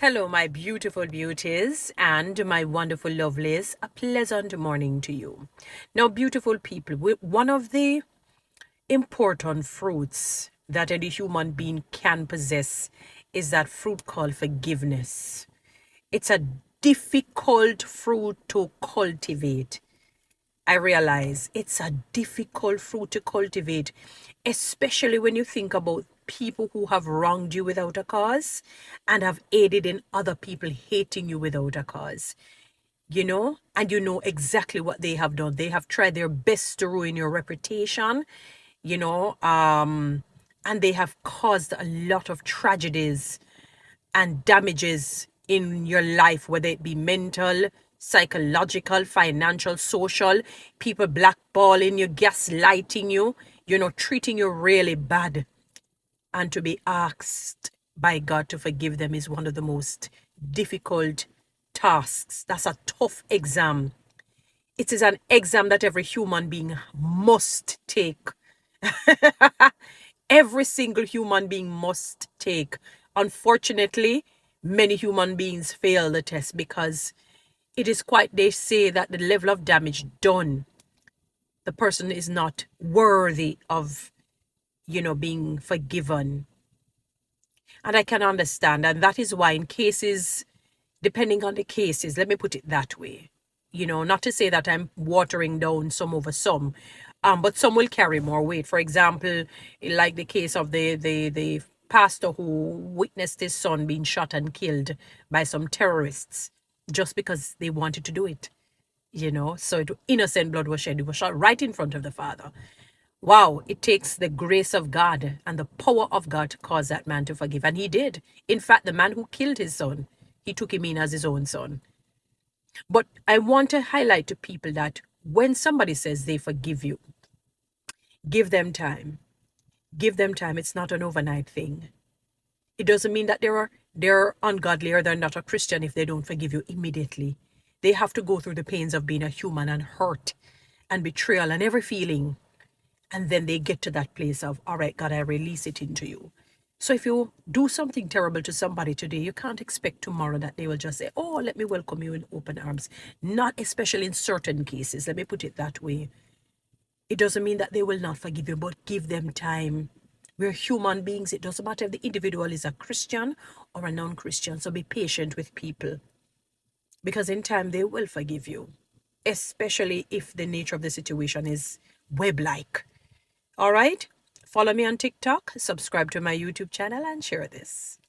Hello, my beautiful beauties and my wonderful lovelies. A pleasant morning to you. Now, beautiful people, one of the important fruits that any human being can possess is that fruit called forgiveness. It's a difficult fruit to cultivate. I realize it's a difficult fruit to cultivate, especially when you think about people who have wronged you without a cause and have aided in other people hating you without a cause. And you know exactly what they have done. They have tried their best to ruin your reputation, you know, and they have caused a lot of tragedies and damages in your life, whether it be mental, psychological, financial, social, people blackballing you, gaslighting you, treating you really bad. And to be asked by God to forgive them is one of the most difficult tasks. That's a tough exam. It is an exam that every human being must take. Every single human being must take. Unfortunately, many human beings fail the test because it is quite, they say that the level of damage done, the person is not worthy of, being forgiven. And I can understand. And that is why, in cases, depending on the cases, let me put it that way. Not to say that I'm watering down some over some, but some will carry more weight. For example, like the case of the pastor who witnessed his son being shot and killed by some terrorists just because they wanted to do it. So innocent blood was shed. It was shot right in front of the father. Wow, it takes the grace of God and the power of God to cause that man to forgive. And he did. In fact, the man who killed his son, he took him in as his own son. But I want to highlight to people that when somebody says they forgive you, give them time. Give them time. It's not an overnight thing. It doesn't mean that they're ungodly or they're not a Christian if they don't forgive you immediately. They have to go through the pains of being a human and hurt and betrayal and every feeling. And then they get to that place of, all right, God, I release it into you. So if you do something terrible to somebody today, you can't expect tomorrow that they will just say, oh, let me welcome you in open arms. Not especially in certain cases. Let me put it that way. It doesn't mean that they will not forgive you, but give them time. We're human beings. It doesn't matter if the individual is a Christian or a non-Christian. So be patient with people, because in time they will forgive you, especially if the nature of the situation is web-like. All right? Follow me on TikTok, subscribe to my YouTube channel, and share this.